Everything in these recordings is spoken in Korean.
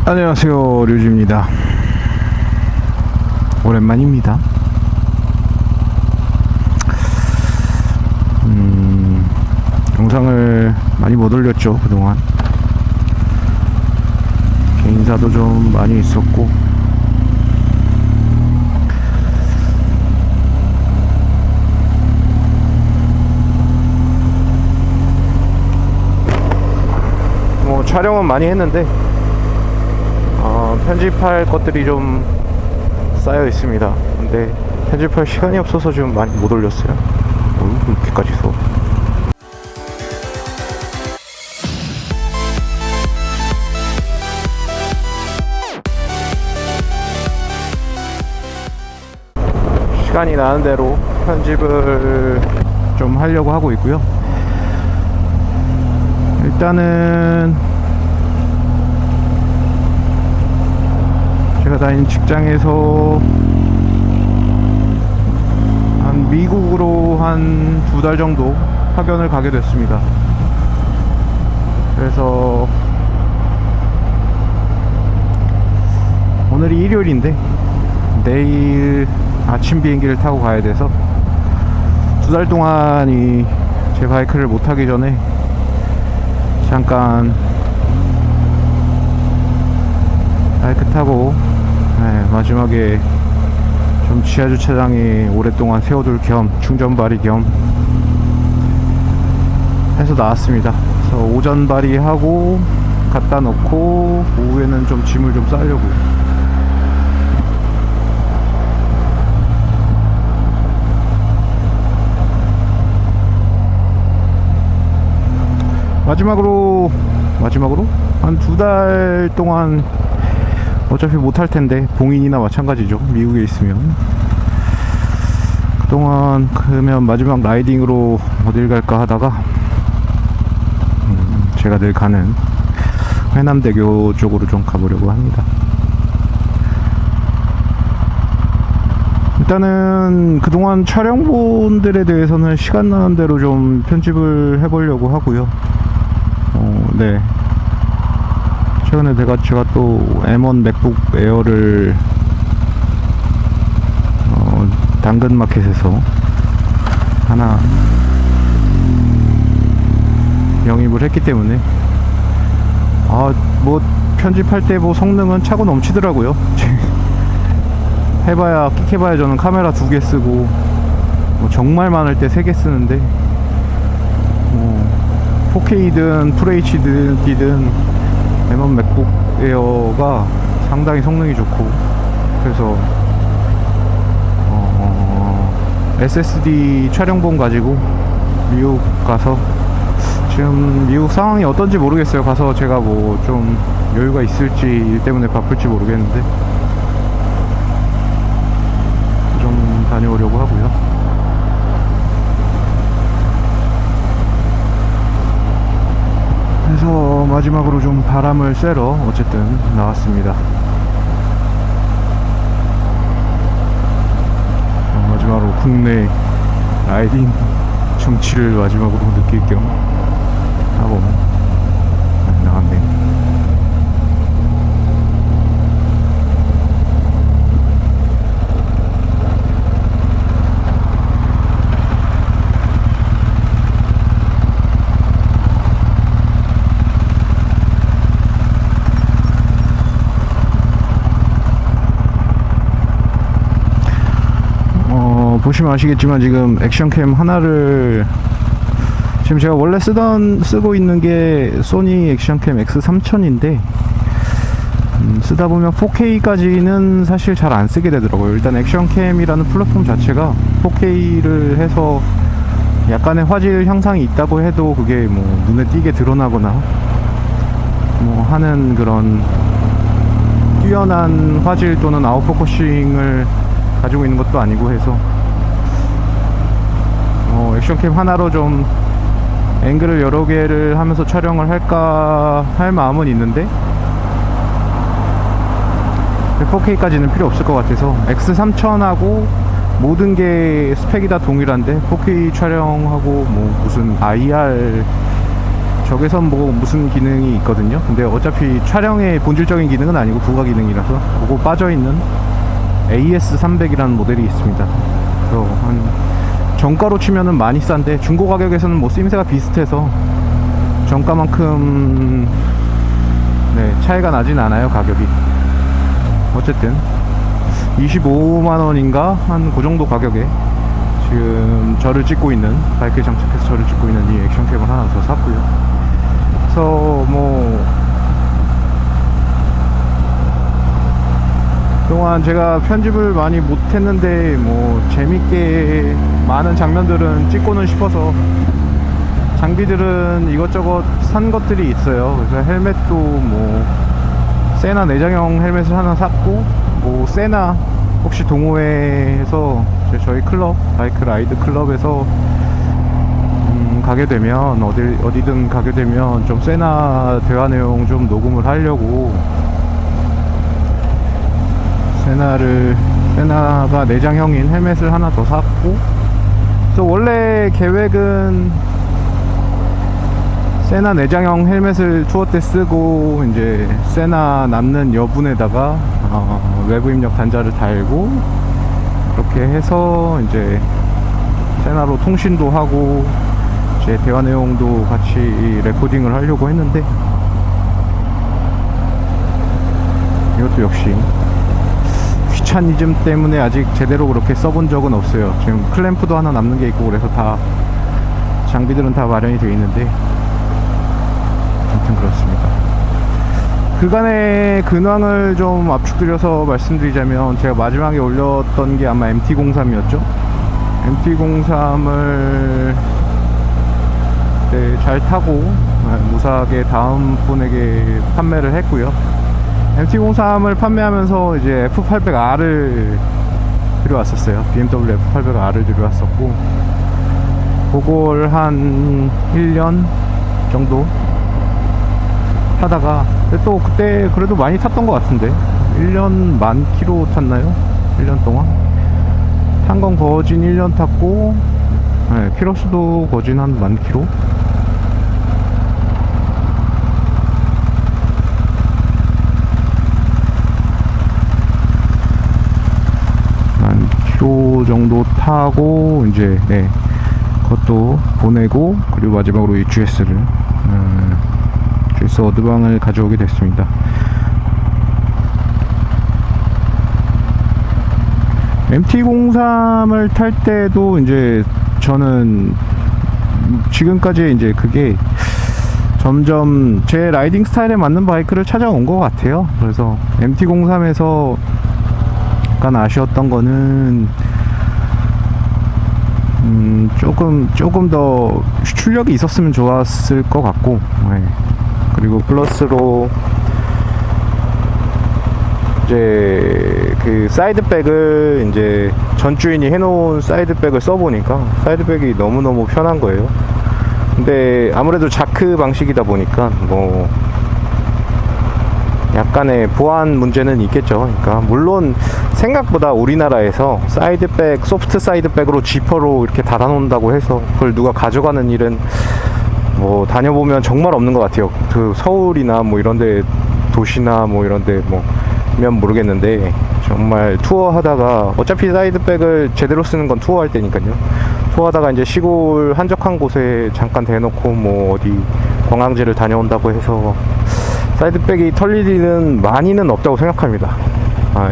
안녕하세요, 류지입니다. 오랜만입니다. 영상을 많이 못 올렸죠, 그동안. 개인사도 좀 많이 있었고, 뭐 촬영은 많이 했는데 편집할 것들이 좀 쌓여 있습니다. 근데 편집할 시간이 없어서 좀 많이 못 올렸어요. 이렇게까지 서 시간이 나는 대로 편집을 좀 하려고 하고 있고요. 일단은 제가 다니는 직장에서 한 미국으로 한 2달 정도 파견을 가게 됐습니다. 그래서 오늘이 일요일인데 내일 아침 비행기를 타고 가야 돼서 2달 동안 제 바이크를 못 타기 전에 잠깐 바이크 타고 마지막에 좀 지하주차장에 오랫동안 세워둘 겸 충전 발휘 겸 해서 나왔습니다. 그래서 오전 발휘하고 갖다 놓고 오후에는 좀 짐을 좀 싸려고요. 마지막으로 한 2달 동안 어차피 못할 텐데, 봉인이나 마찬가지죠. 미국에 있으면. 그동안 그러면 마지막 라이딩으로 어딜 갈까 하다가 제가 늘 가는 회남대교 쪽으로 좀 가보려고 합니다. 일단은 그동안 촬영본들에 대해서는 시간 나는 대로 좀 편집을 해보려고 하고요. 네. 최근에 제가 또 M1 맥북 에어를 당근마켓에서 하나 영입을 했기 때문에 뭐 편집할 때 뭐 성능은 차고 넘치더라고요. 끽해봐야 저는 카메라 2개 쓰고 뭐 정말 많을 때 3개 쓰는데 4K든 FHD든 M1 맥북 에어가 상당히 성능이 좋고, 그래서 SSD 촬영본 가지고 미국 가서, 지금 미국 상황이 어떤지 모르겠어요. 가서 제가 뭐 좀 여유가 있을지, 일 때문에 바쁠지 모르겠는데 좀 다녀오려고 하고요. 그래서 마지막으로 좀 바람을 쐬러 어쨌든 나왔습니다. 마지막으로 국내 라이딩 정치를 마지막으로 느낄 겸 하고 나왔네요. 보시면 아시겠지만 지금 액션캠 하나를, 지금 제가 원래 쓰고 있는 게 소니 액션캠 X3000인데 쓰다 보면 4K까지는 사실 잘 안 쓰게 되더라고요. 일단 액션캠이라는 플랫폼 자체가 4K를 해서 약간의 화질 향상이 있다고 해도 그게 뭐 눈에 띄게 드러나거나 뭐 하는 그런 뛰어난 화질 또는 아웃포커싱을 가지고 있는 것도 아니고 해서 액션캠 하나로 좀 앵글을 여러 개를 하면서 촬영을 할까 할 마음은 있는데 4K까지는 필요 없을 것 같아서 X3000하고 모든 게 스펙이 다 동일한데 4K 촬영하고 뭐 무슨 IR 적외선 뭐 무슨 기능이 있거든요. 근데 어차피 촬영의 본질적인 기능은 아니고 부가 기능이라서 그거 빠져있는 AS300이라는 모델이 있습니다. 그래서 한 정가로 치면은 많이 싼데 중고 가격에서는 뭐 쓰임새가 비슷해서 정가만큼 네, 차이가 나진 않아요. 가격이 어쨌든 25만원인가 한 그 정도 가격에 지금 저를 찍고 있는, 바이크에 장착해서 저를 찍고 있는 이 액션캠을 하나 더 샀고요. 그래서 뭐 그동안 제가 편집을 많이 못했는데 뭐 재밌게 많은 장면들은 찍고는 싶어서 장비들은 이것저것 산 것들이 있어요. 그래서 헬멧도 뭐 세나 내장형 헬멧을 하나 샀고, 뭐 세나 혹시 동호회에서 저희 클럽, 바이크 라이드 클럽에서 가게 되면 어디든 가게 되면 좀 세나 대화 내용 좀 녹음을 하려고 세나가 내장형인 헬멧을 하나 더 샀고, 그래서 원래 계획은 세나 내장형 헬멧을 투어 때 쓰고 이제 세나 남는 여분에다가 외부 입력 단자를 달고 그렇게 해서 이제 세나로 통신도 하고 제 대화 내용도 같이 레코딩을 하려고 했는데, 이것도 역시 귀차니즘 때문에 아직 제대로 그렇게 써본 적은 없어요. 지금 클램프도 하나 남는 게 있고 그래서 다 장비들은 다 마련이 되어 있는데 아무튼 그렇습니다. 그간의 근황을 좀 압축드려서 말씀드리자면, 제가 마지막에 올렸던 게 아마 MT-03이었죠. MT-03을 네, 잘 타고 무사하게 다음 분에게 판매를 했고요. MT-03을 판매하면서 이제 F800R을 들여왔었어요. BMW F800R을 들여왔었고, 그걸 한 1년 정도 타다가, 또 그때 그래도 많이 탔던 것 같은데 1년 10,000km 탔나요? 1년 동안 탄 건 거진 1년 탔고, 네, 키로수도 거진 한 10,000km. 정도 타고 이제 네, 그것도 보내고, 그리고 마지막으로 이 GS 어드방을 가져오게 됐습니다. MT-03을 탈 때도 이제 저는 지금까지 이제 그게 점점 제 라이딩 스타일에 맞는 바이크를 찾아온 것 같아요. 그래서 MT-03에서 약간 아쉬웠던 거는 조금 더 출력이 있었으면 좋았을 것 같고, 네. 그리고 플러스로 이제 그 사이드백을 이제 전 주인이 해놓은 사이드백을 써보니까 사이드백이 너무너무 편한 거예요. 근데 아무래도 자크 방식이다 보니까 뭐 약간의 보안 문제는 있겠죠. 그러니까 물론 생각보다 우리나라에서 사이드백, 소프트 사이드백으로 지퍼로 이렇게 달아놓는다고 해서 그걸 누가 가져가는 일은 뭐 다녀보면 정말 없는 것 같아요. 그 서울이나 뭐 이런데, 도시나 뭐 이런데 뭐면 모르겠는데, 정말 투어하다가 어차피 사이드백을 제대로 쓰는 건 투어할 때니까요. 투어하다가 이제 시골 한적한 곳에 잠깐 대놓고 뭐 어디 관광지를 다녀온다고 해서 사이드백이 털릴 일은 많이는 없다고 생각합니다.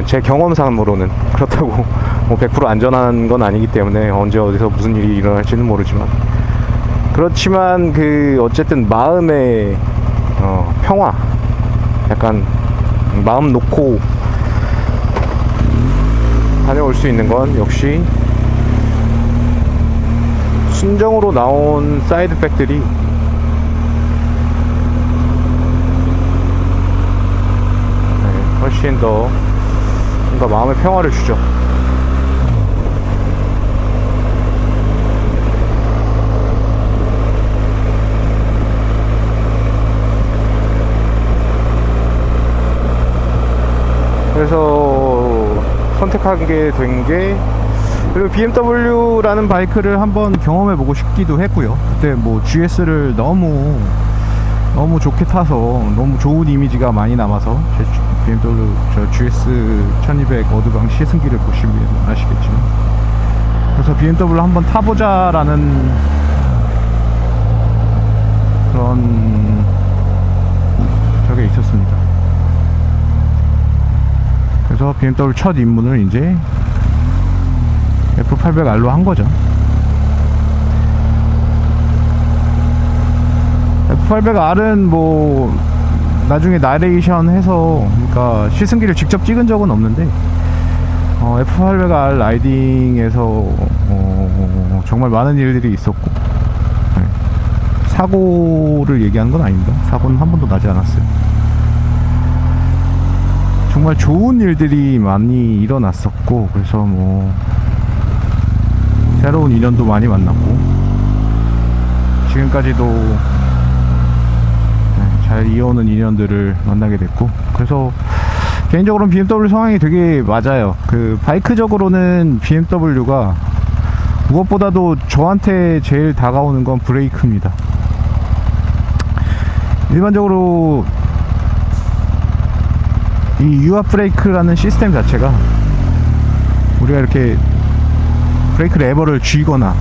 제 경험상으로는. 그렇다고 뭐 100% 안전한 건 아니기 때문에 언제 어디서 무슨 일이 일어날지는 모르지만, 그렇지만 그 어쨌든 마음의 평화, 약간 마음 놓고 다녀올 수 있는 건 역시 순정으로 나온 사이드백들이 훨씬 더 뭔가 마음의 평화를 주죠. 그래서 선택하게 된 게, 그리고 BMW라는 바이크를 한번 경험해보고 싶기도 했고요. 그때 뭐 GS를 너무 너무 좋게 타서 너무 좋은 이미지가 많이 남아서 제 BMW 저 GS 1200 어드방 시승기를 보시면 아시겠지만, 그래서 BMW를 한번 타보자라는 그런 적이 있었습니다. 그래서 BMW 첫 입문을 이제 F800R로 한 거죠. F800R은 뭐 나중에 나레이션 해서, 그러니까 시승기를 직접 찍은 적은 없는데 F800R 라이딩에서 정말 많은 일들이 있었고, 네. 사고를 얘기하는 건 아닙니다. 사고는 한 번도 나지 않았어요. 정말 좋은 일들이 많이 일어났었고, 그래서 뭐 새로운 인연도 많이 만났고, 지금까지도 잘 이어오는 인연들을 만나게 됐고, 그래서 개인적으로는 BMW 성향이 되게 맞아요. 그 바이크적으로는 BMW가 무엇보다도 저한테 제일 다가오는 건 브레이크입니다. 일반적으로 이 유압 브레이크라는 시스템 자체가 우리가 이렇게 브레이크 레버를 쥐거나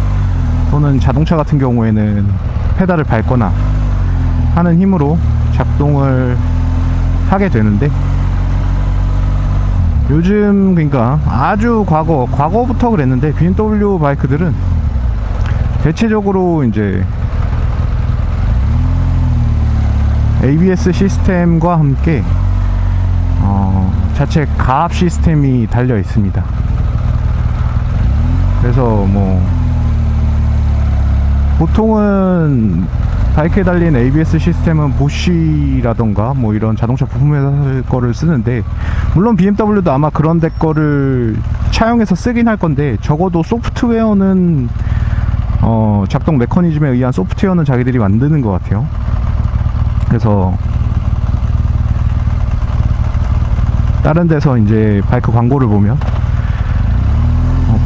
또는 자동차 같은 경우에는 페달을 밟거나 하는 힘으로 작동을 하게 되는데, 요즘 그러니까 아주 과거부터 그랬는데 BMW 바이크들은 대체적으로 이제 ABS 시스템과 함께 자체 가압 시스템이 달려 있습니다. 그래서 뭐 보통은 바이크에 달린 ABS 시스템은 보쉬라던가 뭐 이런 자동차 부품회사 거를 쓰는데, 물론 BMW도 아마 그런 데 거를 차용해서 쓰긴 할 건데, 적어도 소프트웨어는 작동 메커니즘에 의한 소프트웨어는 자기들이 만드는 것 같아요. 그래서 다른 데서 이제 바이크 광고를 보면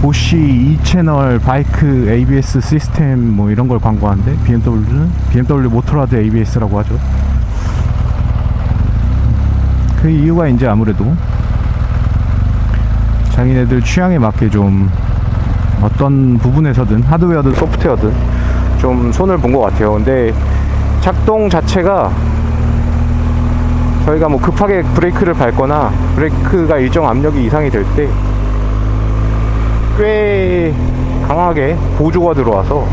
보쉬 2채널 바이크 ABS 시스템 뭐 이런 걸 광고하는데, BMW는 BMW 모토라드 ABS라고 하죠. 그 이유가 이제 아무래도 자기네들 취향에 맞게 좀 어떤 부분에서든 하드웨어든 소프트웨어든 좀 손을 본 것 같아요. 근데 작동 자체가 저희가 뭐 급하게 브레이크를 밟거나 브레이크가 일정 압력이 이상이 될 때 꽤 강하게 보조가 들어와서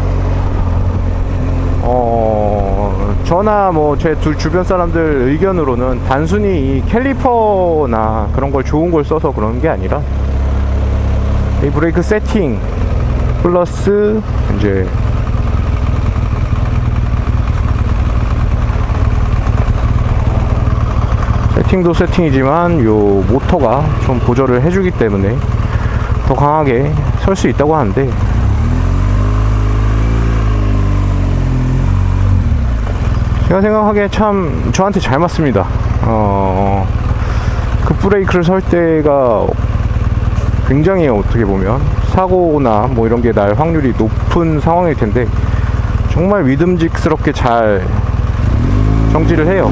저나 뭐 제 주변 사람들 의견으로는 단순히 이 캘리퍼나 그런 걸 좋은 걸 써서 그런 게 아니라 이 브레이크 세팅 플러스 이제 세팅도 세팅이지만 요 모터가 좀 보조를 해주기 때문에 더 강하게 설 수 있다고 하는데, 제가 생각하기에 참 저한테 잘 맞습니다. 급브레이크를 설 때가 굉장히 어떻게 보면 사고나 뭐 이런 게 날 확률이 높은 상황일 텐데, 정말 믿음직스럽게 잘 정지를 해요.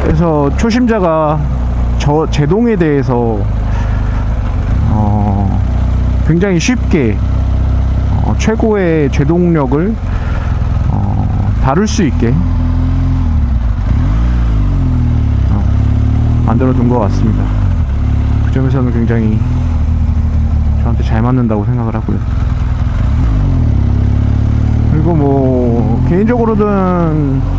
그래서 초심자가 저 제동에 대해서 굉장히 쉽게 최고의 제동력을 다룰 수 있게 만들어 둔 것 같습니다. 그 점에서는 굉장히 저한테 잘 맞는다고 생각을 하고요. 그리고 뭐 개인적으로는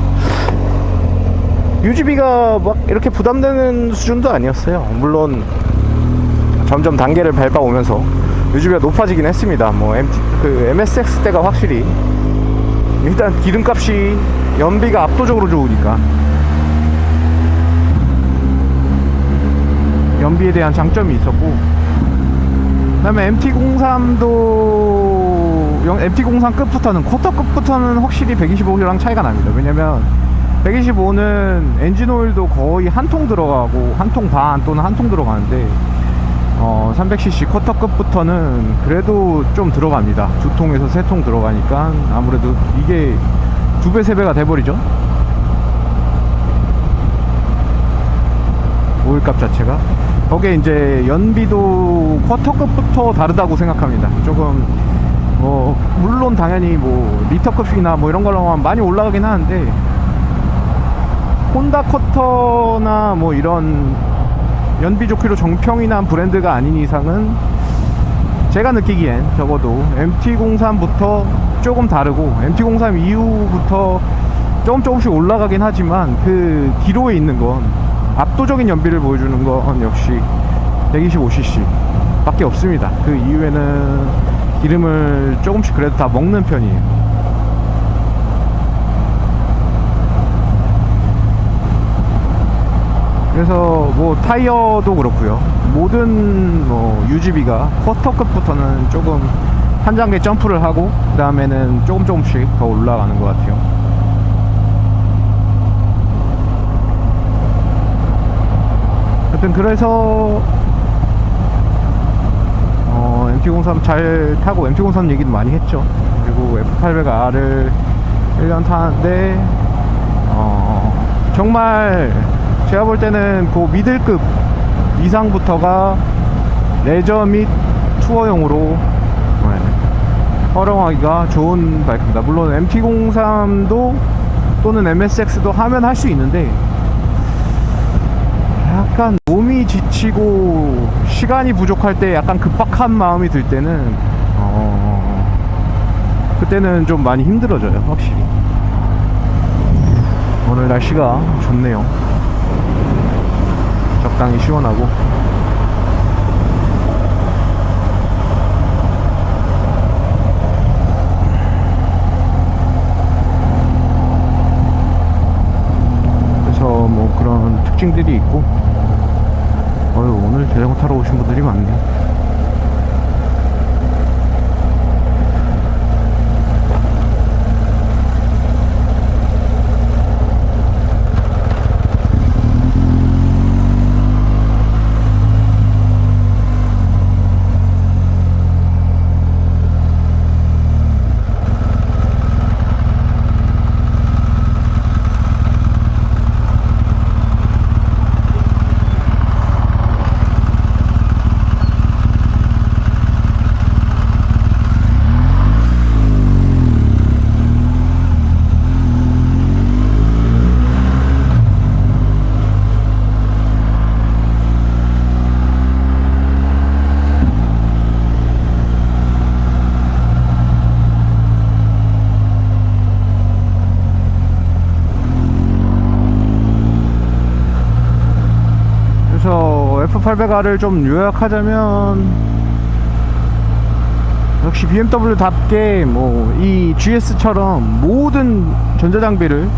유지비가 막 이렇게 부담되는 수준도 아니었어요. 물론 점점 단계를 밟아오면서 유지비가 높아지긴 했습니다. 뭐 MSX 때가 확실히 일단 기름값이 연비가 압도적으로 좋으니까 연비에 대한 장점이 있었고, 그 다음에 MT-03 끝부터는, 쿼터 끝부터는 확실히 125랑 차이가 납니다. 왜냐면 125는 엔진 오일도 거의 한 통 들어가고, 한 통 반 또는 한 통 들어가는데 300cc 쿼터 끝부터는 그래도 좀 들어갑니다. 2통에서 3통 들어가니까 아무래도 이게 2배 3배가 돼버리죠, 오일값 자체가. 거기에 이제 연비도 쿼터 끝부터 다르다고 생각합니다. 조금 물론 당연히 리터급이나 이런 걸로만 많이 올라가긴 하는데, 혼다 쿼터나 이런 연비 좋기로 정평이 난 브랜드가 아닌 이상은 제가 느끼기엔 적어도 MT-03부터 조금 다르고, MT-03 이후부터 조금씩 올라가긴 하지만 그 뒤로에 있는 건, 압도적인 연비를 보여주는 건 역시 125cc 밖에 없습니다. 그 이후에는 기름을 조금씩 그래도 다 먹는 편이에요. 그래서 타이어도 그렇고요, 모든 UGB가 쿼터급부터는 조금 한 단계 점프를 하고, 그 다음에는 조금씩 더 올라가는 것 같아요. 하여튼 그래서 MT-03 잘 타고, MT-03 얘기도 많이 했죠. 그리고 F800R을 1년 타는데 정말 제가 볼 때는 그 미들급 이상부터가 레저 및 투어용으로 활용하기가 좋은 바이크입니다. 물론 MT-03도 또는 MSX도 하면 할 수 있는데, 약간 몸이 지치고 시간이 부족할 때 약간 급박한 마음이 들 때는 그때는 좀 많이 힘들어져요, 확실히. 오늘 날씨가 좋네요. 적당히 시원하고. 그래서 그런 특징들이 있고, 오늘 자전거 타러 오신 분들이 많네. F800R을 좀 요약하자면, 역시 BMW답게 이 GS처럼 모든 전자장비를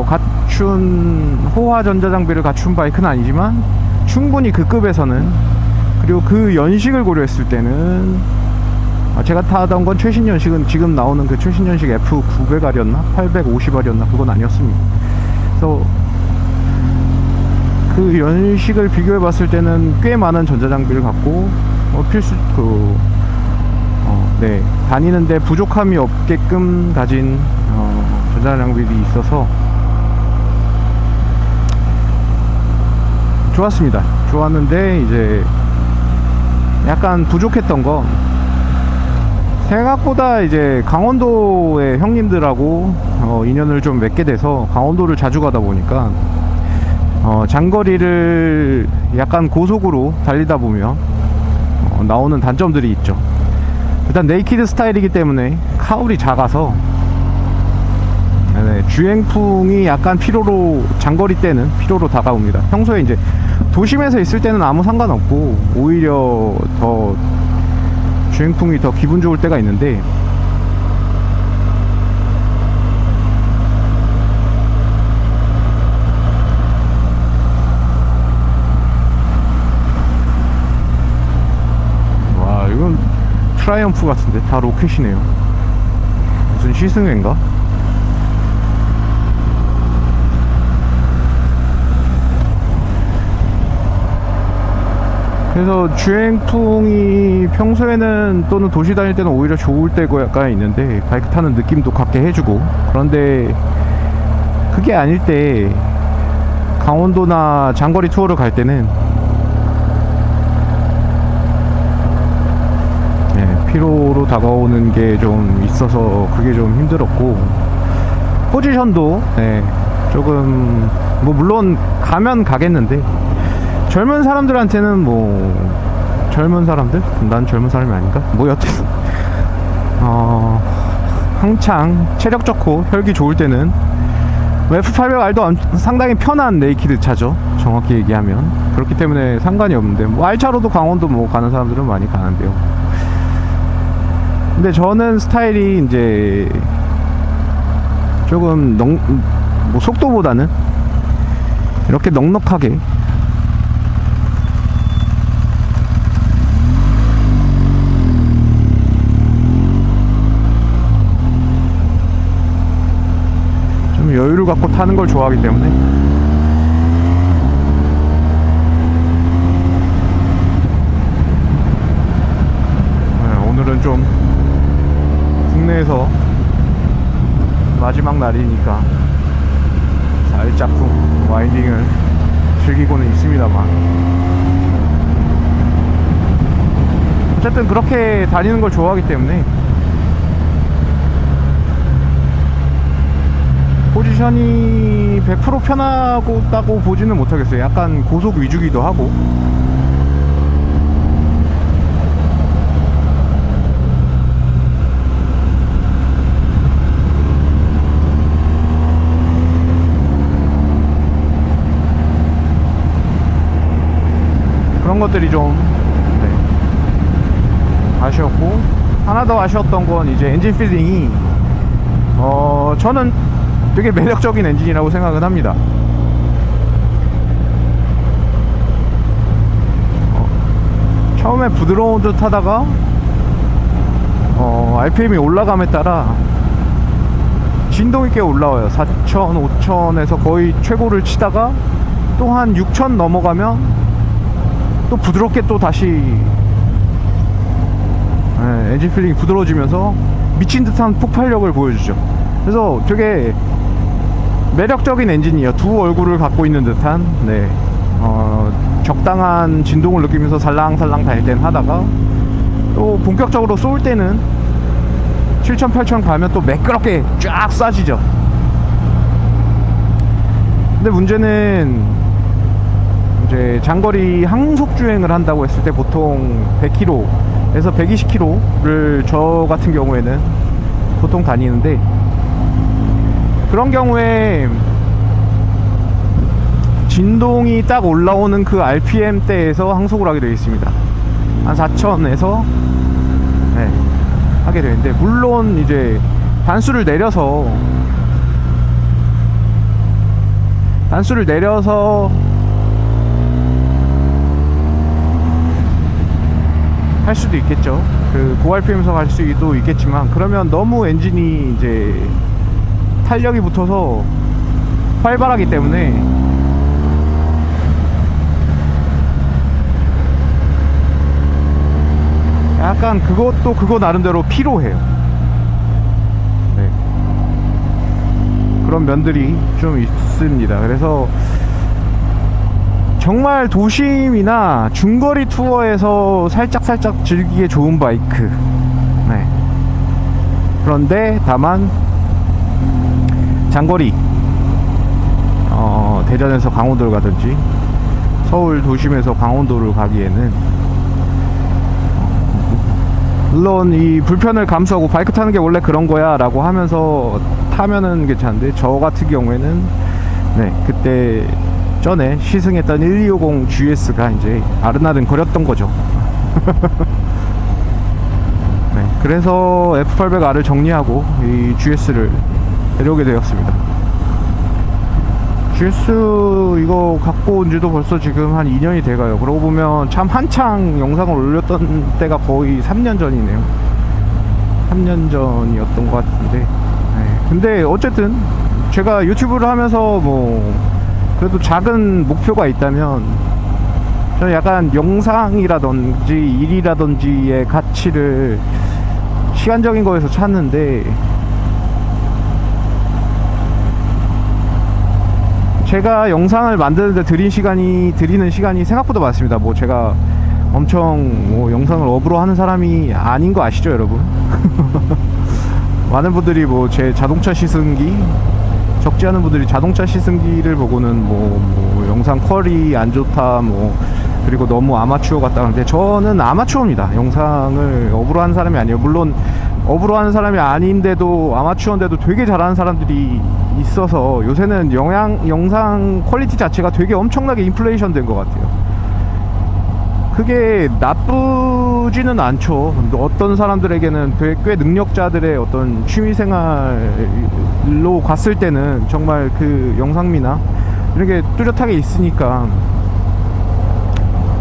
갖춘, 호화 전자장비를 갖춘 바이크는 아니지만 충분히 그 급에서는, 그리고 그 연식을 고려했을 때는, 제가 타던 건 최신 연식은 지금 나오는 그 최신 연식 F900R이었나 850R이었나 그건 아니었습니다. 그래서 그 연식을 비교해 봤을 때는 꽤 많은 전자장비를 갖고 다니는데 부족함이 없게끔 가진 전자장비들이 있어서 좋았습니다. 좋았는데 이제 약간 부족했던 건, 생각보다 이제 강원도의 형님들하고 인연을 좀 맺게 돼서 강원도를 자주 가다 보니까 장거리를 약간 고속으로 달리다 보면 나오는 단점들이 있죠. 일단 네이키드 스타일이기 때문에 카울이 작아서 주행풍이 약간 피로로, 장거리 때는 피로로 다가옵니다. 평소에 이제 도심에서 있을 때는 아무 상관없고 오히려 더 주행풍이 더 기분 좋을 때가 있는데, 트라이엄프 같은데 다 로켓이네요. 무슨 시승회인가? 그래서 주행풍이 평소에는 또는 도시 다닐 때는 오히려 좋을 때가 있는데 바이크 타는 느낌도 갖게 해주고, 그런데 그게 아닐 때 강원도나 장거리 투어를 갈 때는 피로로 다가오는 게 좀 있어서 그게 좀 힘들었고, 포지션도 조금 뭐 물론 가면 가겠는데 젊은 사람들한테는 뭐 젊은 사람들? 난 젊은 사람이 아닌가? 뭐 여튼 한창 체력 좋고 혈기 좋을 때는 F800R도 상당히 편한 네이키드 차죠, 정확히 얘기하면. 그렇기 때문에 상관이 없는데, 뭐 R차로도 강원도 뭐 가는 사람들은 많이 가는데요. 근데 저는 스타일이 이제 조금 뭐 속도보다는 이렇게 넉넉하게 좀 여유를 갖고 타는 걸 좋아하기 때문에 오늘은 좀 국내에서 마지막 날이니까 살짝쿵 와인딩을 즐기고는 있습니다만, 어쨌든 그렇게 다니는 걸 좋아하기 때문에 포지션이 100% 편하다고 보지는 못하겠어요. 약간 고속 위주기도 하고. 그런 것들이 좀 아쉬웠고, 하나 더 아쉬웠던 건 이제 엔진 필링이 저는 되게 매력적인 엔진이라고 생각은 합니다. 처음에 부드러운 듯 하다가 RPM이 올라감에 따라 진동이 꽤 올라와요. 4,000, 5,000에서 거의 최고를 치다가 또 한 6,000 넘어가면 또 부드럽게 또 다시 엔진 필링이 부드러워지면서 미친 듯한 폭발력을 보여주죠. 그래서 되게 매력적인 엔진이에요. 두 얼굴을 갖고 있는 듯한, 적당한 진동을 느끼면서 살랑살랑 달릴 땐 하다가 또 본격적으로 쏠 때는 7,000, 8,000 가면 또 매끄럽게 쫙 쏴지죠. 근데 문제는 이제 장거리 항속 주행을 한다고 했을 때 보통 100km에서 120km를 저 같은 경우에는 보통 다니는데, 그런 경우에 진동이 딱 올라오는 그 RPM대에서 항속을 하게 되어 있습니다. 한 4,000에서 하게 되는데, 물론 이제 단수를 내려서 할 수도 있겠죠. 그 고RPM에서 갈 수도 있겠지만, 그러면 너무 엔진이 이제 탄력이 붙어서 활발하기 때문에 약간 그것도 그거 나름대로 피로해요. 그런 면들이 좀 있습니다. 그래서 정말 도심이나 중거리 투어에서 살짝 즐기기에 좋은 바이크. 그런데 다만 장거리 대전에서 강원도를 가든지 서울 도심에서 강원도를 가기에는 물론 이 불편을 감수하고 바이크 타는 게 원래 그런 거야 라고 하면서 타면은 괜찮은데, 저 같은 경우에는 그때 전에 시승했던 1250 GS가 이제 아른아른 거렸던 거죠. 그래서 F800R을 정리하고 이 GS를 데려오게 되었습니다. GS 이거 갖고 온 지도 벌써 지금 한 2년이 돼가요. 그러고 보면 참 한창 영상을 올렸던 때가 거의 3년 전이네요. 3년 전이었던 것 같은데. 네. 근데 어쨌든 제가 유튜브를 하면서 뭐 그래도 작은 목표가 있다면 저는 약간 영상이라든지 일이라든지의 가치를 시간적인 거에서 찾는데, 제가 영상을 만드는데 드리는 시간이 생각보다 많습니다. 뭐 제가 엄청 뭐 영상을 업으로 하는 사람이 아닌 거 아시죠, 여러분? 많은 분들이 뭐 제 자동차 시승기, 적지 않은 분들이 자동차 시승기를 보고는 뭐 영상 퀄이 안 좋다, 뭐 그리고 너무 아마추어 같다 하는데, 저는 아마추어입니다. 영상을 업으로 하는 사람이 아니에요. 물론 업으로 하는 사람이 아닌데도 아마추어인데도 되게 잘하는 사람들이 있어서 요새는 영상 퀄리티 자체가 되게 엄청나게 인플레이션 된 것 같아요. 그게 나쁘지는 않죠. 어떤 사람들에게는 꽤 능력자들의 어떤 취미생활로 갔을 때는 정말 그 영상미나 이런 게 뚜렷하게 있으니까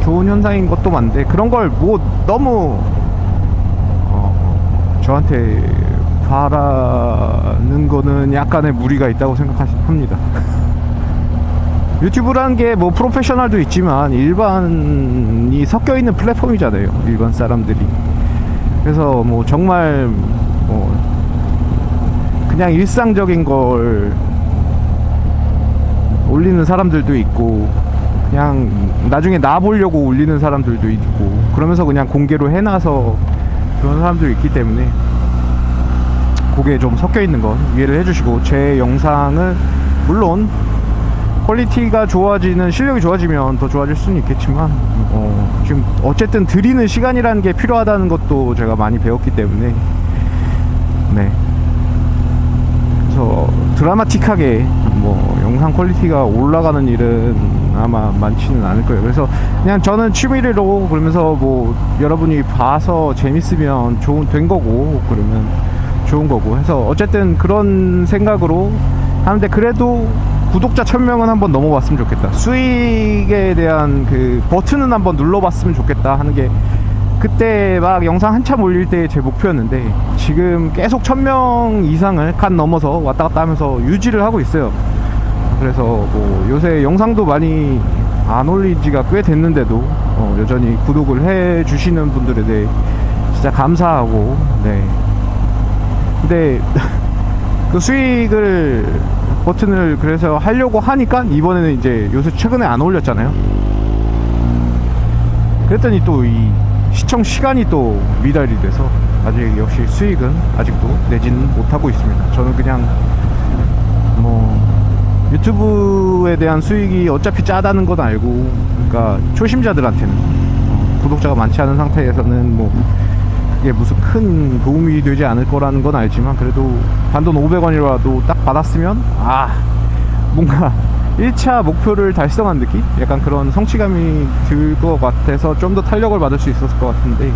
좋은 현상인 것도 많은데, 그런 걸 뭐 너무 저한테 바라는 거는 약간의 무리가 있다고 생각합니다. 유튜브라는 게 뭐 프로페셔널도 있지만 일반이 섞여 있는 플랫폼이잖아요, 일반 사람들이. 그래서 뭐 정말 뭐 그냥 일상적인 걸 올리는 사람들도 있고, 그냥 나중에 나 보려고 올리는 사람들도 있고, 그러면서 그냥 공개로 해놔서 그런 사람들이 있기 때문에 그게 좀 섞여 있는 건 이해를 해주시고, 제 영상을 물론 퀄리티가 좋아지는, 실력이 좋아지면 더 좋아질 수는 있겠지만 지금 어쨌든 드리는 시간이라는 게 필요하다는 것도 제가 많이 배웠기 때문에, 네, 그래서 드라마틱하게 뭐 영상 퀄리티가 올라가는 일은 아마 많지는 않을 거예요. 그래서 그냥 저는 취미로, 그러면서 뭐 여러분이 봐서 재밌으면 된 거고, 그러면 좋은 거고 해서 어쨌든 그런 생각으로 하는데, 그래도 구독자 1000명은 한번 넘어봤으면 좋겠다, 수익에 대한 그 버튼은 한번 눌러봤으면 좋겠다 하는 게 그때 막 영상 한참 올릴 때 제 목표였는데, 지금 계속 1000명 이상을 간 넘어서 왔다 갔다 하면서 유지를 하고 있어요. 그래서 뭐 요새 영상도 많이 안 올린 지가 꽤 됐는데도 여전히 구독을 해 주시는 분들에 대해 진짜 감사하고, 네. 근데 그 수익을 버튼을 그래서 하려고 하니까 이번에는 이제 요새 최근에 안 올렸잖아요. 그랬더니 또 이 시청 시간이 또 미달이 돼서 아직 역시 수익은 아직도 내지는 못하고 있습니다. 저는 그냥 뭐 유튜브에 대한 수익이 어차피 짜다는 건 알고, 그러니까 초심자들한테는 구독자가 많지 않은 상태에서는 뭐 이게 무슨 큰 도움이 되지 않을 거라는 건 알지만, 그래도 단돈 500원이라도 딱 받았으면 뭔가 1차 목표를 달성한 느낌? 약간 그런 성취감이 들 것 같아서 좀 더 탄력을 받을 수 있었을 것 같은데,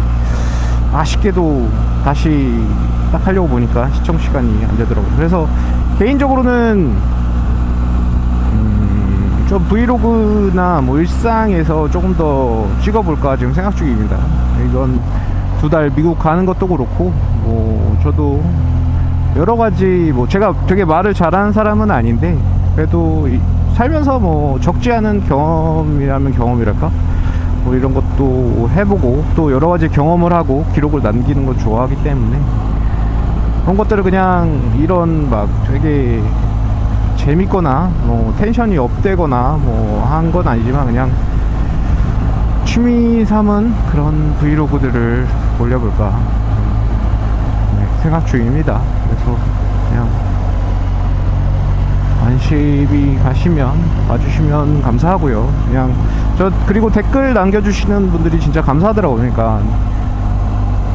아쉽게도 다시 딱 하려고 보니까 시청 시간이 안 되더라고요. 그래서 개인적으로는 좀 브이로그나 뭐 일상에서 조금 더 찍어볼까 지금 생각 중입니다. 이건 2달 미국 가는 것도 그렇고, 뭐 저도 여러가지, 뭐 제가 되게 말을 잘하는 사람은 아닌데 그래도 살면서 뭐 적지 않은 경험이라면 경험이랄까, 뭐 이런 것도 해보고 또 여러가지 경험을 하고 기록을 남기는 걸 좋아하기 때문에, 그런 것들을 그냥 이런 막 되게 재밌거나 뭐 텐션이 업되거나 뭐 한 건 아니지만 그냥 취미 삼은 그런 브이로그들을 올려볼까 생각 중입니다. 그래서 그냥 관심이 가시면 봐주시면 감사하고요. 그냥 그리고 댓글 남겨주시는 분들이 진짜 감사하더라고요. 그러니까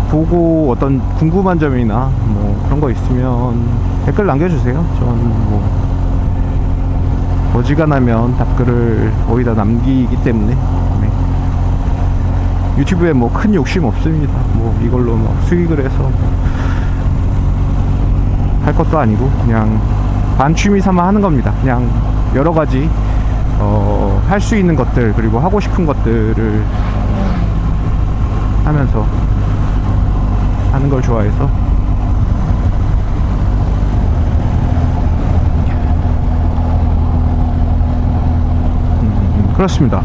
보고 어떤 궁금한 점이나 뭐 그런 거 있으면 댓글 남겨주세요. 전 뭐 어지간하면 답글을 거의 다 남기기 때문에, 네. 유튜브에 뭐 큰 욕심 없습니다. 뭐 이걸로 막 수익을 해서 할 것도 아니고 그냥 반취미 삼아 하는 겁니다. 그냥 여러 가지 할 수 있는 것들 그리고 하고 싶은 것들을 하면서 하는 걸 좋아해서 그렇습니다.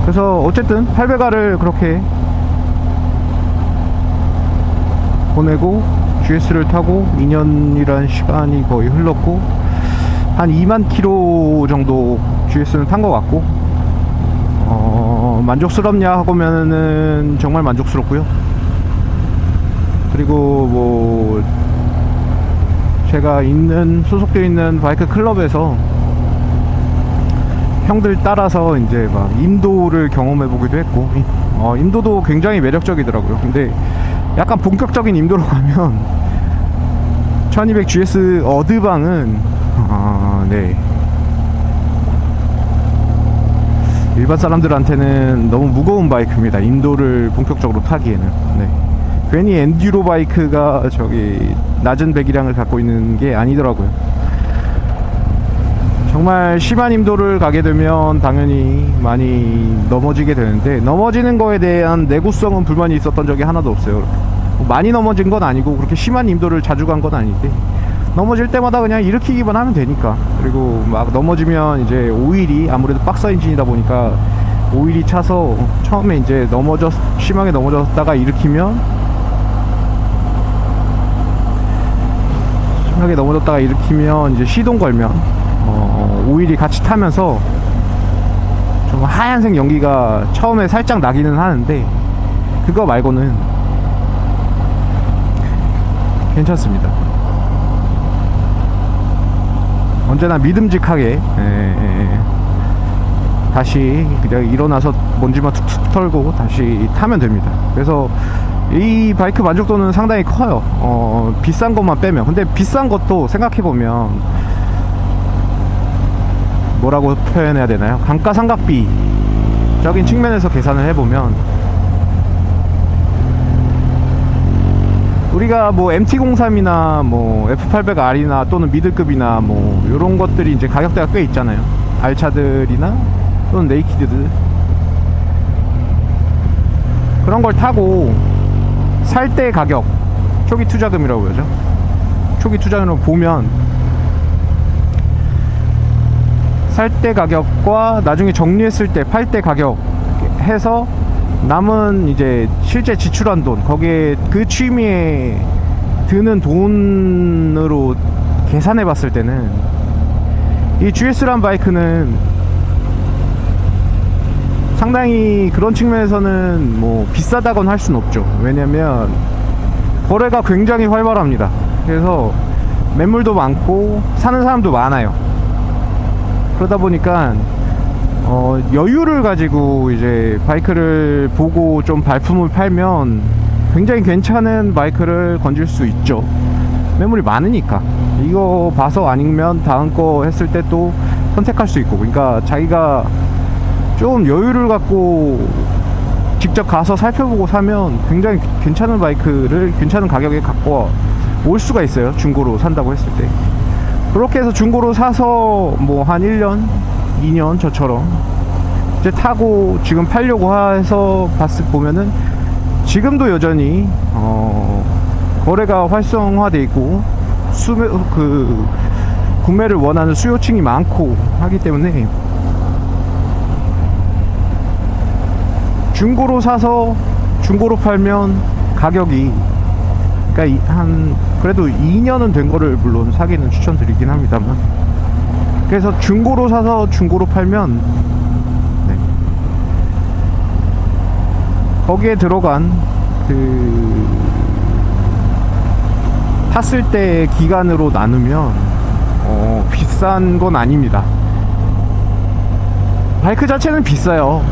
그래서 어쨌든 800R을 그렇게 보내고 GS를 타고 2년이란 시간이 거의 흘렀고 한 2만 킬로 정도 GS는 탄 것 같고 만족스럽냐 하고면은 정말 만족스럽고요. 그리고 뭐 제가 소속되어 있는 바이크 클럽에서 형들 따라서 이제 막 인도를 경험해 보기도 했고 인도도 굉장히 매력적이더라고요. 근데 약간 본격적인 인도로 가면 1200 GS 어드방은 네, 일반 사람들한테는 너무 무거운 바이크입니다. 인도를 본격적으로 타기에는. 네. 괜히 엔듀로 바이크가 저기 낮은 배기량을 갖고 있는 게 아니더라고요. 정말 심한 인도를 가게 되면 당연히 많이 넘어지게 되는데, 넘어지는 거에 대한 내구성은 불만이 있었던 적이 하나도 없어요. 많이 넘어진 건 아니고 그렇게 심한 인도를 자주 간 건 아닌데, 넘어질 때마다 그냥 일으키기만 하면 되니까. 그리고 막 넘어지면 이제 오일이 아무래도 박스 엔진이다 보니까 오일이 차서 처음에 이제 심하게 넘어졌다가 일으키면 이제 시동 걸면 오일이 같이 타면서 좀 하얀색 연기가 처음에 살짝 나기는 하는데, 그거 말고는 괜찮습니다. 언제나 믿음직하게 다시 그냥 일어나서 먼지만 툭툭 털고 다시 타면 됩니다. 그래서 이 바이크 만족도는 상당히 커요. 비싼 것만 빼면. 근데 비싼 것도 생각해보면 뭐라고 표현해야 되나요? 감가상각비적인 측면에서 계산을 해보면, 우리가 뭐 MT-03이나 뭐 F800R이나 또는 미들급이나 뭐 요런 것들이 이제 가격대가 꽤 있잖아요. 알차들이나 또는 네이키드들, 그런 걸 타고 살 때 가격, 초기 투자금이라고 그러죠. 초기 투자금으로 보면 살 때 가격과 나중에 정리했을 때 팔 때 가격 해서 남은 이제 실제 지출한 돈, 거기에 그 취미에 드는 돈으로 계산해 봤을 때는 이 GS란 바이크는 상당히 그런 측면에서는 뭐 비싸다곤 할 수는 없죠. 왜냐면 거래가 굉장히 활발합니다. 그래서 매물도 많고 사는 사람도 많아요. 그러다 보니까 여유를 가지고 이제 바이크를 보고 좀 발품을 팔면 굉장히 괜찮은 바이크를 건질 수 있죠. 매물이 많으니까. 이거 봐서 아니면 다음 거 했을 때 또 선택할 수 있고, 그러니까 자기가 좀 여유를 갖고 직접 가서 살펴보고 사면 굉장히 괜찮은 바이크를 괜찮은 가격에 갖고 올 수가 있어요. 중고로 산다고 했을 때. 그렇게 해서 중고로 사서 뭐 한 1년 2년 저처럼 이제 타고 지금 팔려고 해서 보면은 지금도 여전히 거래가 활성화돼 있고 구매를 원하는 수요층이 많고 하기 때문에 중고로 사서 중고로 팔면 가격이, 그러니까 그래도 2년은 된 거를 물론 사기는 추천드리긴 합니다만, 그래서 중고로 사서 중고로 팔면 거기에 들어간 탔을 때 기간으로 나누면 비싼 건 아닙니다. 바이크 자체는 비싸요.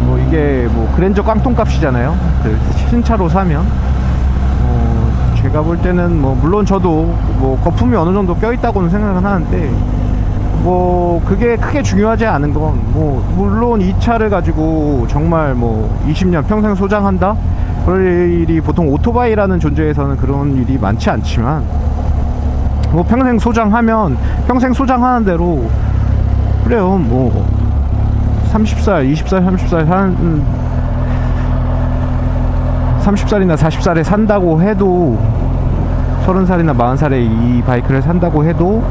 뭐 이게 뭐 그랜저 깡통값이잖아요. 신차로 사면 제가 볼 때는 뭐 물론 저도 뭐 거품이 어느 정도 껴있다고는 생각은 하는데 뭐 그게 크게 중요하지 않은 건 뭐 물론 이 차를 가지고 정말 뭐 20년 평생 소장한다 그럴 일이 보통 오토바이라는 존재에서는 그런 일이 많지 않지만, 뭐 평생 소장하면 평생 소장하는 대로 그래요. 뭐 30살 20살 30살 한 30살이나 40살에 산다고 해도, 30살이나 40살에 이 바이크를 산다고 해도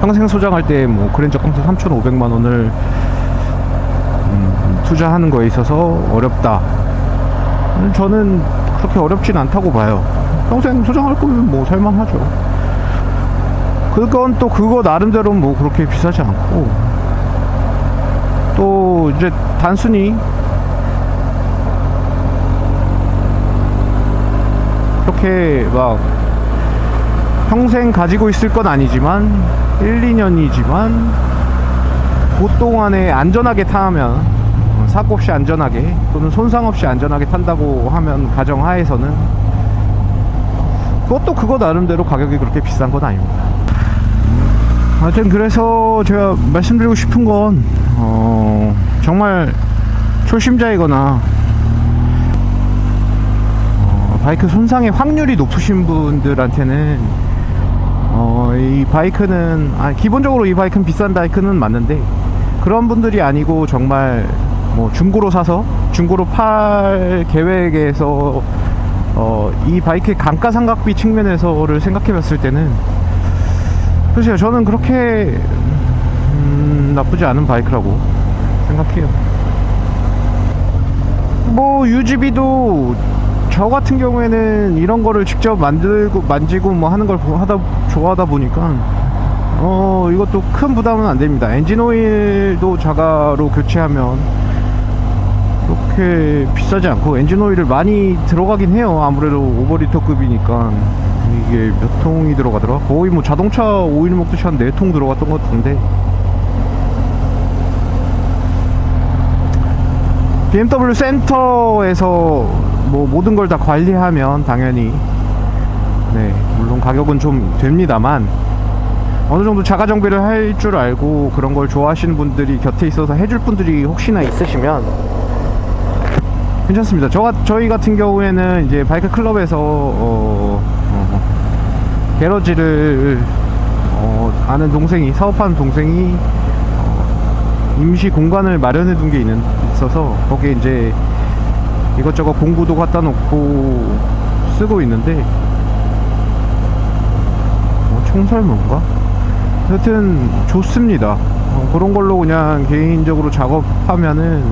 평생 소장할 때 뭐 그랜저 컴퓨터 3,500만원을 투자하는 거에 있어서 어렵다. 저는 그렇게 어렵진 않다고 봐요. 평생 소장할 거면 뭐 살만하죠. 그건 또 그거 나름대로 뭐 그렇게 비싸지 않고, 또 이제 단순히 그렇게 막 평생 가지고 있을 건 아니지만 1, 2년이지만 그 동안에 안전하게 타면, 사고 없이 안전하게 또는 손상 없이 안전하게 탄다고 하면 가정하에서는 그것도 그거 나름대로 가격이 그렇게 비싼 건 아닙니다. 하여튼 그래서 제가 말씀드리고 싶은 건 정말 초심자이거나 바이크 손상의 확률이 높으신 분들한테는 이 바이크는 기본적으로 이 바이크는 비싼 바이크는 맞는데, 그런 분들이 아니고 정말 뭐 중고로 사서 중고로 팔 계획에서 이 바이크의 감가상각비 측면에서를 생각해 봤을 때는 글쎄요, 저는 그렇게 나쁘지 않은 바이크라고 생각해요. 뭐 유지비도 저 같은 경우에는 이런 거를 직접 만지고 뭐 하는 걸 좋아하다 보니까 이것도 큰 부담은 안 됩니다. 엔진 오일도 자가로 교체하면 그렇게 비싸지 않고, 엔진 오일을 많이 들어가긴 해요. 아무래도 오버리터급이니까. 이게 몇 통이 들어가더라? 거의 뭐 자동차 오일 먹듯이 한 4통 들어갔던 것 같은데, BMW 센터에서 뭐 모든 걸 다 관리하면 당연히 물론 가격은 좀 됩니다만, 어느 정도 자가 정비를 할 줄 알고 그런 걸 좋아하시는 분들이 곁에 있어서 해줄 분들이 혹시나 있으시면 괜찮습니다. 저희 같은 경우에는 이제 바이크 클럽에서 게러지를 아는 동생이, 사업하는 동생이 임시 공간을 마련해 둔 게 있어서 거기에 이제 이것저것 공구도 갖다 놓고 쓰고 있는데, 청설모인가? 하여튼 좋습니다. 그런 걸로 그냥 개인적으로 작업하면은,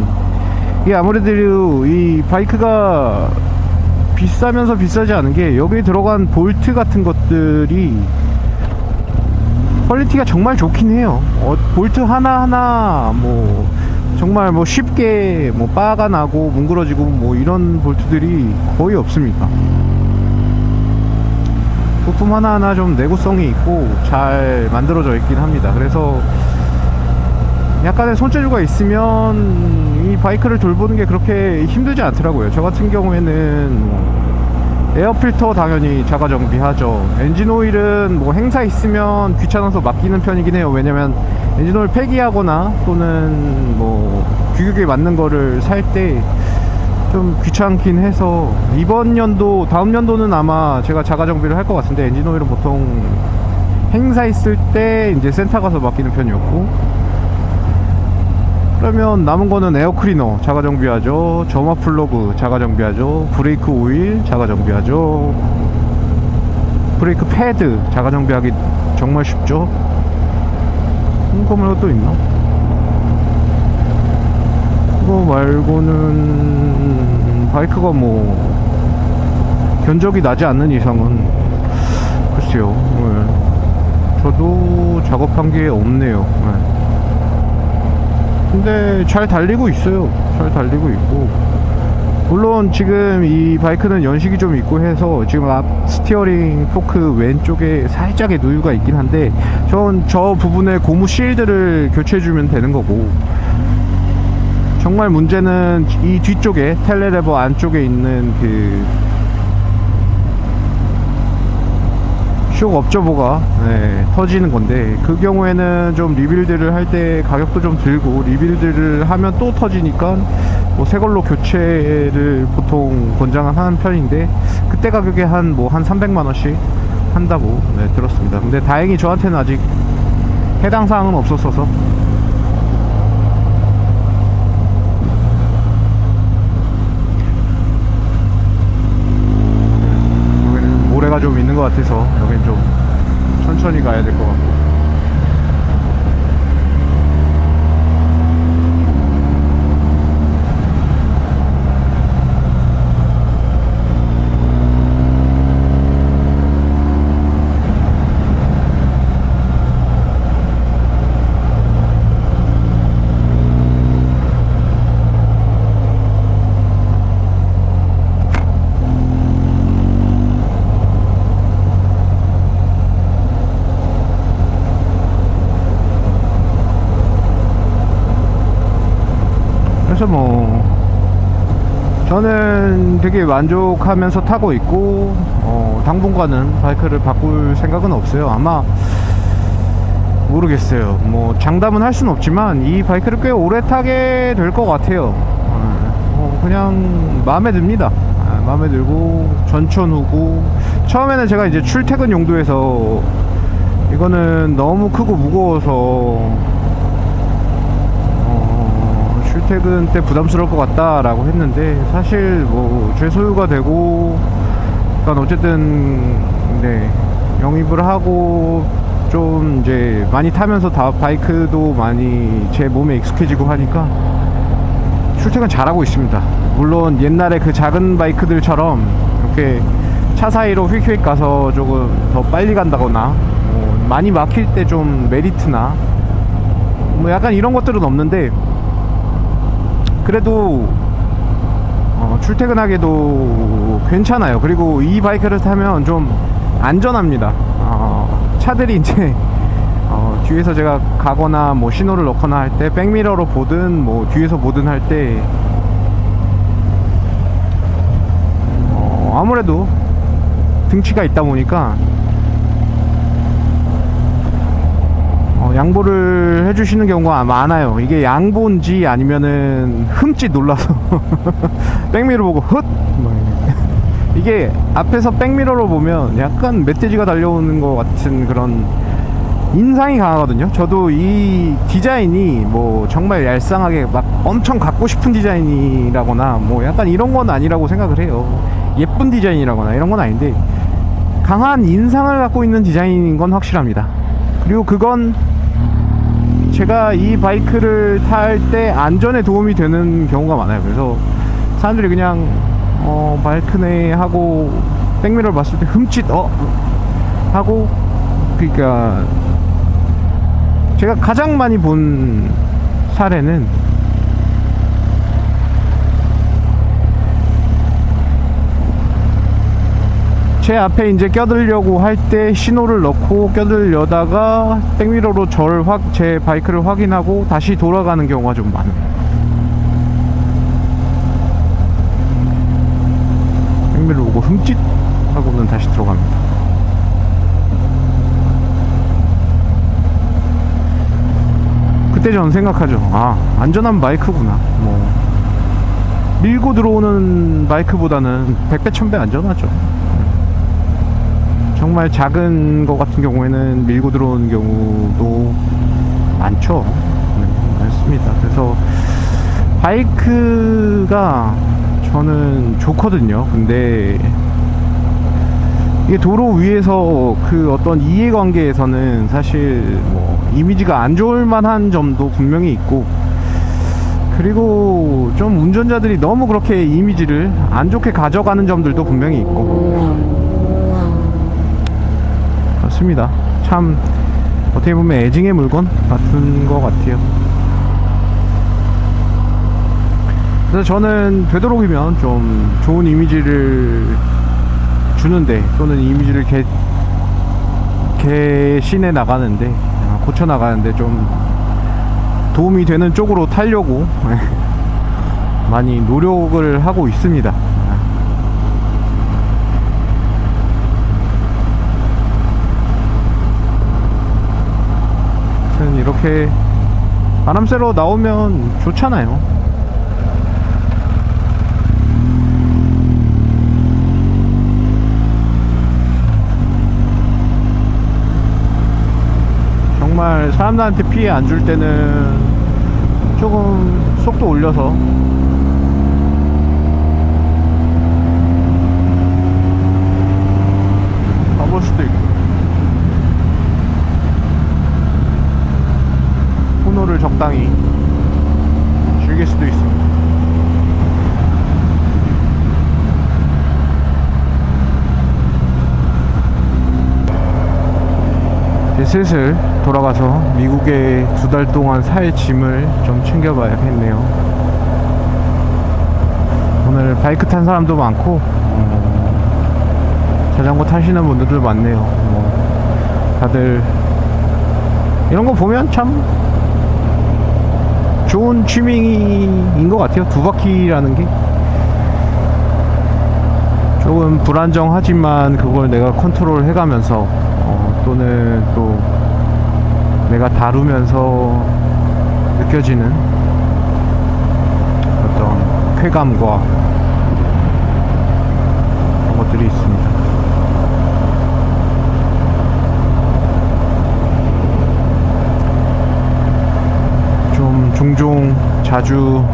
이게 아무래도 이 바이크가 비싸면서 비싸지 않은 게, 여기에 들어간 볼트 같은 것들이 퀄리티가 정말 좋긴 해요. 볼트 하나하나 뭐 정말 뭐 쉽게 뭐 바가 나고 뭉그러지고 뭐 이런 볼트들이 거의 없습니다. 부품 하나하나 좀 내구성이 있고 잘 만들어져 있긴 합니다. 그래서 약간의 손재주가 있으면 이 바이크를 돌보는 게 그렇게 힘들지 않더라고요. 저 같은 경우에는 에어필터 당연히 자가 정비하죠. 엔진 오일은 뭐 행사 있으면 귀찮아서 맡기는 편이긴 해요. 왜냐면 엔진 오일 폐기하거나 또는 뭐 규격에 맞는 거를 살 때 좀 귀찮긴 해서, 이번 연도 다음 연도는 아마 제가 자가 정비를 할 것 같은데, 엔진 오일은 보통 행사 있을 때 이제 센터 가서 맡기는 편이었고, 그러면 남은 거는 에어 클리너 자가 정비하죠, 점화 플러그 자가 정비하죠, 브레이크 오일 자가 정비하죠, 브레이크 패드 자가 정비하기 정말 쉽죠. 거 말고 또 있나? 그거 말고는 바이크가 뭐 견적이 나지 않는 이상은 글쎄요, 저도 작업한 게 없네요. 근데 잘 달리고 있어요. 잘 달리고 있고, 물론 지금 이 바이크는 연식이 좀 있고 해서 지금 앞 스티어링 포크 왼쪽에 살짝의 누유가 있긴 한데, 전 저 부분에 고무 실드를 교체해주면 되는 거고, 정말 문제는 이 뒤쪽에 텔레레버 안쪽에 있는 그 쇼 업저버가 터지는 건데, 그 경우에는 좀 리빌드를 할 때 가격도 좀 들고, 리빌드를 하면 또 터지니까 뭐 새 걸로 교체를 보통 권장하는 편인데, 그때 가격에 한 300만 원씩 한다고 들었습니다. 근데 다행히 저한테는 아직 해당 사항은 없었어서. 여기는 모래가 좀 있는 것 같아서 여긴 좀 천천히 가야 될 것 같고. 그래서 뭐 저는 되게 만족하면서 타고 있고, 당분간은 바이크를 바꿀 생각은 없어요. 아마 모르겠어요. 뭐 장담은 할 수는 없지만 이 바이크를 꽤 오래 타게 될 것 같아요. 그냥 마음에 듭니다. 마음에 들고 전천후고, 처음에는 제가 이제 출퇴근 용도에서 이거는 너무 크고 무거워서 출퇴근 때 부담스러울 것 같다 라고 했는데, 사실 뭐 제 소유가 되고, 그러니까 어쨌든 영입을 하고 좀 이제 많이 타면서 바이크도 많이 제 몸에 익숙해지고 하니까 출퇴근 잘하고 있습니다. 물론 옛날에 그 작은 바이크들처럼 이렇게 차 사이로 휙휙 가서 조금 더 빨리 간다거나, 많이 막힐 때 좀 메리트나 뭐 약간 이런 것들은 없는데, 그래도 출퇴근하기도 괜찮아요. 그리고 이 바이크를 타면 좀 안전합니다. 차들이 이제 뒤에서 제가 가거나 뭐 신호를 넣거나 할 때, 백미러로 보든 뭐 뒤에서 보든 할 때 아무래도 등치가 있다 보니까 양보를 해주시는 경우가 많아요. 이게 양보인지 아니면은 흠칫 놀라서 백미러 보고 헛! 이게 앞에서 백미러로 보면 약간 멧돼지가 달려오는 것 같은 그런 인상이 강하거든요. 저도 이 디자인이 뭐 정말 얄쌍하게 막 엄청 갖고 싶은 디자인이라거나 뭐 약간 이런 건 아니라고 생각을 해요. 예쁜 디자인이라거나 이런 건 아닌데, 강한 인상을 갖고 있는 디자인인 건 확실합니다. 그리고 그건 제가 이 바이크를 탈 때 안전에 도움이 되는 경우가 많아요. 그래서 사람들이 그냥 발크네 하고 백미러를 봤을 때 흠칫 하고, 그러니까 제가 가장 많이 본 사례는 제 앞에 이제 껴들려고 할 때 신호를 넣고 껴들려다가 백미러로 제 바이크를 확인하고 다시 돌아가는 경우가 좀 많아요. 백미러 보고 흠칫 하고는 다시 들어갑니다. 그때 저는 생각하죠. 안전한 바이크구나. 뭐 밀고 들어오는 바이크보다는 100배 1000배 안전하죠. 정말 작은 거 같은 경우에는 밀고 들어오는 경우도 많죠. 많습니다. 그래서 바이크가 저는 좋거든요. 근데 이게 도로 위에서 그 어떤 이해관계에서는 사실 뭐 이미지가 안 좋을 만한 점도 분명히 있고, 그리고 좀 운전자들이 너무 그렇게 이미지를 안 좋게 가져가는 점들도 분명히 있고, 그렇습니다. 참 어떻게 보면 애증의 물건 같은 것 같아요. 그래서 저는 되도록이면 좀 좋은 이미지를 주는데, 또는 이미지를 개신해 나가는데, 고쳐 나가는데 좀 도움이 되는 쪽으로 타려고 많이 노력을 하고 있습니다. 아무튼 이렇게 바람 쐬러 나오면 좋잖아요. 정말 사람들한테 피해 안 줄 때는 조금 속도 올려서 가볼 수도 있고, 코너를 적당히 즐길 수도 있습니다. 이제 슬슬 돌아가서 미국에 2달 동안 살 짐을 좀 챙겨봐야겠네요. 오늘 바이크 탄 사람도 많고 자전거 타시는 분들도 많네요. 다들 이런 거 보면 참 좋은 취미인 것 같아요. 두 바퀴라는 게 조금 불안정하지만 그걸 내가 컨트롤 해가면서 또는 또 내가 다루면서 느껴지는 어떤 쾌감과 그런 것들이 있습니다. 좀 종종 자주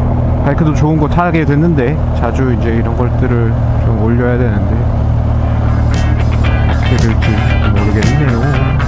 바이크도 좋은 거 타게 됐는데 자주 이제 이런 것들을 좀 올려야 되는데 어떻게 될지 모르겠네요.